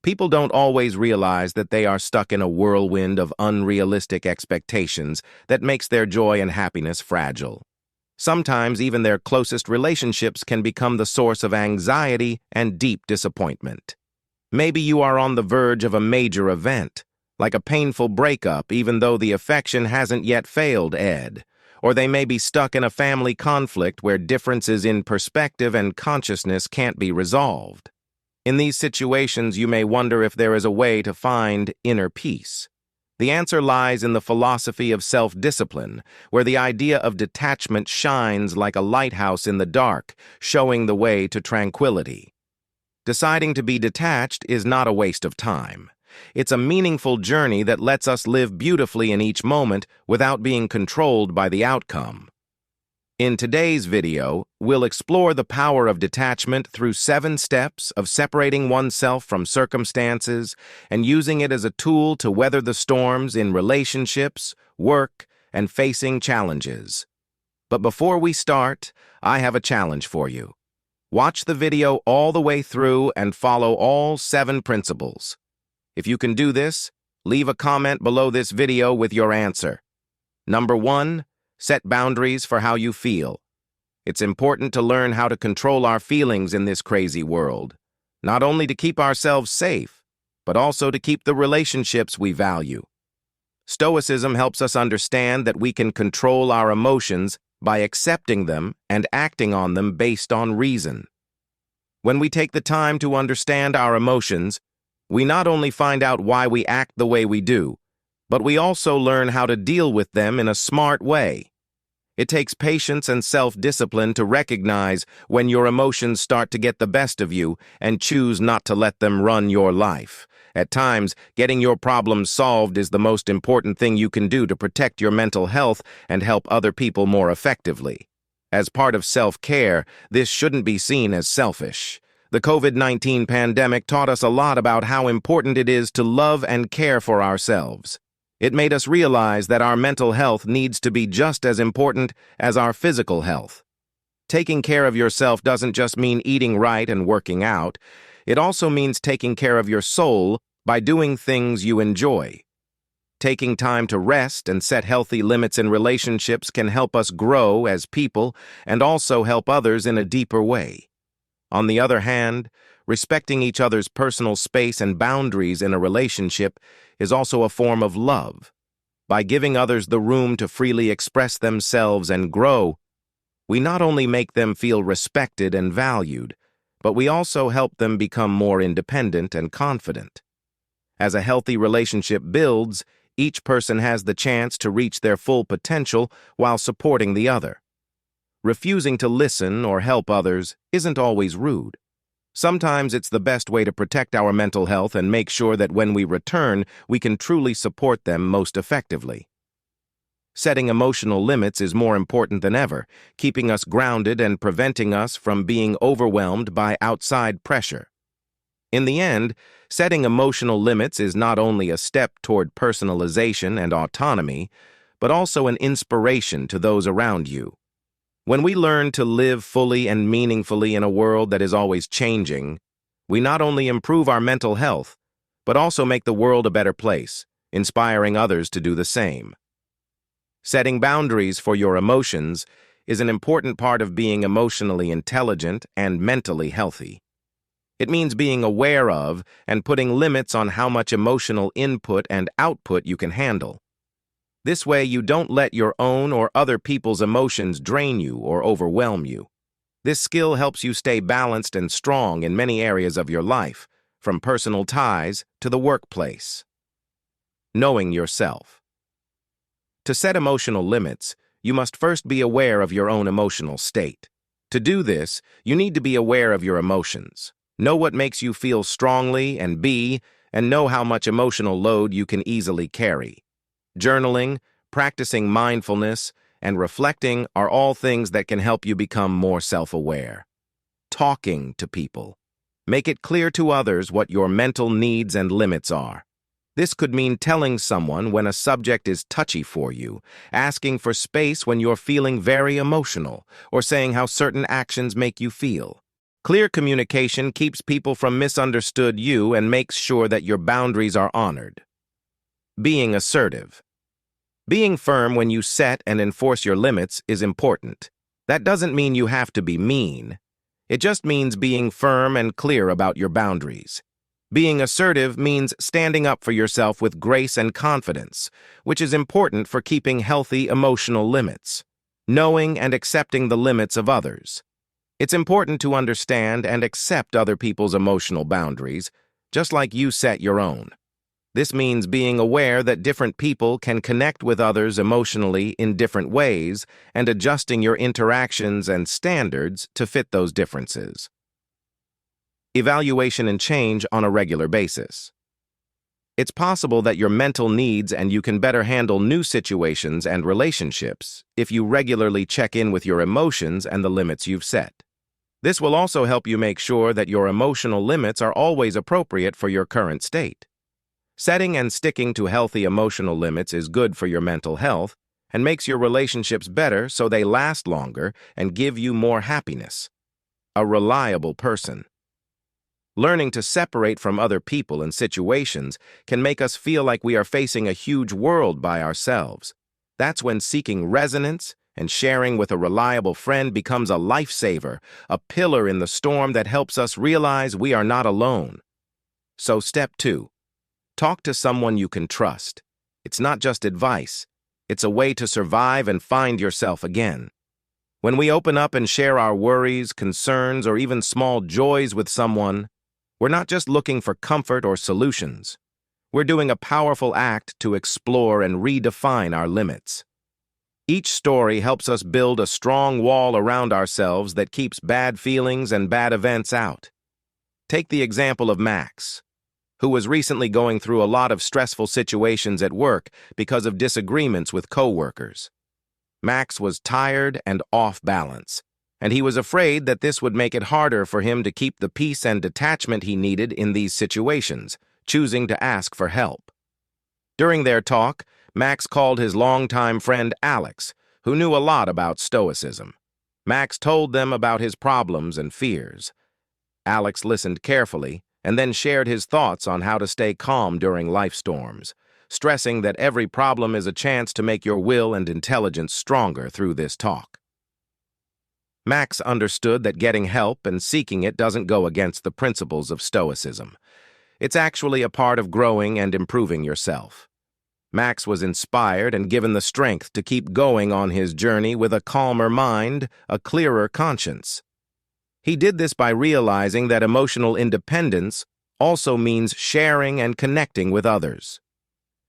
People don't always realize that they are stuck in a whirlwind of unrealistic expectations that makes their joy and happiness fragile. Sometimes even their closest relationships can become the source of anxiety and deep disappointment. Maybe you are on the verge of a major event, like a painful breakup even though the affection hasn't yet failed, Ed. Or they may be stuck in a family conflict where differences in perspective and consciousness can't be resolved. In these situations, you may wonder if there is a way to find inner peace. The answer lies in the philosophy of self-discipline, where the idea of detachment shines like a lighthouse in the dark, showing the way to tranquility. Deciding to be detached is not a waste of time. It's a meaningful journey that lets us live beautifully in each moment without being controlled by the outcome. In today's video, we'll explore the power of detachment through 7 steps of separating oneself from circumstances and using it as a tool to weather the storms in relationships, work, and facing challenges. But before we start, I have a challenge for you. Watch the video all the way through and follow all 7 principles. If you can do this, leave a comment below this video with your answer. Number 1. Set boundaries for how you feel. It's important to learn how to control our feelings in this crazy world, not only to keep ourselves safe, but also to keep the relationships we value. Stoicism helps us understand that we can control our emotions by accepting them and acting on them based on reason. When we take the time to understand our emotions, we not only find out why we act the way we do, but we also learn how to deal with them in a smart way. It takes patience and self-discipline to recognize when your emotions start to get the best of you and choose not to let them run your life. At times, getting your problems solved is the most important thing you can do to protect your mental health and help other people more effectively. As part of self-care, this shouldn't be seen as selfish. The COVID-19 pandemic taught us a lot about how important it is to love and care for ourselves. It made us realize that our mental health needs to be just as important as our physical health. Taking care of yourself doesn't just mean eating right and working out. It also means taking care of your soul by doing things you enjoy. Taking time to rest and set healthy limits in relationships can help us grow as people and also help others in a deeper way. On the other hand, respecting each other's personal space and boundaries in a relationship is also a form of love. By giving others the room to freely express themselves and grow, we not only make them feel respected and valued, but we also help them become more independent and confident. As a healthy relationship builds, each person has the chance to reach their full potential while supporting the other. Refusing to listen or help others isn't always rude. Sometimes it's the best way to protect our mental health and make sure that when we return, we can truly support them most effectively. Setting emotional limits is more important than ever, keeping us grounded and preventing us from being overwhelmed by outside pressure. In the end, setting emotional limits is not only a step toward personalization and autonomy, but also an inspiration to those around you. When we learn to live fully and meaningfully in a world that is always changing, we not only improve our mental health, but also make the world a better place, inspiring others to do the same. Setting boundaries for your emotions is an important part of being emotionally intelligent and mentally healthy. It means being aware of and putting limits on how much emotional input and output you can handle. This way, you don't let your own or other people's emotions drain you or overwhelm you. This skill helps you stay balanced and strong in many areas of your life, from personal ties to the workplace. Knowing yourself. To set emotional limits, you must first be aware of your own emotional state. To do this, you need to be aware of your emotions. Know what makes you feel strongly and know how much emotional load you can easily carry. Journaling, practicing mindfulness, and reflecting are all things that can help you become more self-aware. Talking to people. Make it clear to others what your mental needs and limits are. This could mean telling someone when a subject is touchy for you, asking for space when you're feeling very emotional, or saying how certain actions make you feel. Clear communication keeps people from misunderstood you and makes sure that your boundaries are honored. Being assertive. Being firm when you set and enforce your limits is important. That doesn't mean you have to be mean. It just means being firm and clear about your boundaries. Being assertive means standing up for yourself with grace and confidence, which is important for keeping healthy emotional limits. Knowing and accepting the limits of others. It's important to understand and accept other people's emotional boundaries, just like you set your own. This means being aware that different people can connect with others emotionally in different ways and adjusting your interactions and standards to fit those differences. Evaluation and change on a regular basis. It's possible that your mental needs and you can better handle new situations and relationships if you regularly check in with your emotions and the limits you've set. This will also help you make sure that your emotional limits are always appropriate for your current state. Setting and sticking to healthy emotional limits is good for your mental health and makes your relationships better so they last longer and give you more happiness. A reliable person. Learning to separate from other people and situations can make us feel like we are facing a huge world by ourselves. That's when seeking resonance and sharing with a reliable friend becomes a lifesaver, a pillar in the storm that helps us realize we are not alone. So step 2. Talk to someone you can trust. It's not just advice. It's a way to survive and find yourself again. When we open up and share our worries, concerns, or even small joys with someone, we're not just looking for comfort or solutions. We're doing a powerful act to explore and redefine our limits. Each story helps us build a strong wall around ourselves that keeps bad feelings and bad events out. Take the example of Max, who was recently going through a lot of stressful situations at work because of disagreements with coworkers. Max was tired and off balance, and he was afraid that this would make it harder for him to keep the peace and detachment he needed in these situations, choosing to ask for help. During their talk, Max called his longtime friend Alex, who knew a lot about Stoicism. Max told them about his problems and fears. Alex listened carefully and then shared his thoughts on how to stay calm during life storms, stressing that every problem is a chance to make your will and intelligence stronger through this talk. Max understood that getting help and seeking it doesn't go against the principles of Stoicism. It's actually a part of growing and improving yourself. Max was inspired and given the strength to keep going on his journey with a calmer mind, a clearer conscience. He did this by realizing that emotional independence also means sharing and connecting with others.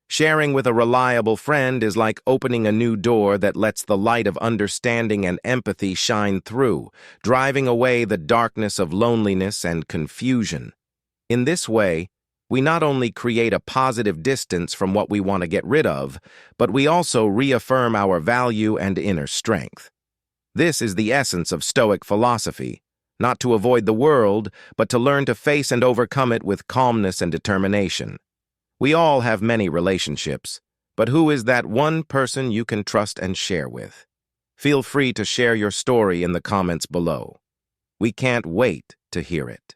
Sharing with a reliable friend is like opening a new door that lets the light of understanding and empathy shine through, driving away the darkness of loneliness and confusion. In this way, we not only create a positive distance from what we want to get rid of, but we also reaffirm our value and inner strength. This is the essence of Stoic philosophy. Not to avoid the world, but to learn to face and overcome it with calmness and determination. We all have many relationships, but who is that one person you can trust and share with? Feel free to share your story in the comments below. We can't wait to hear it.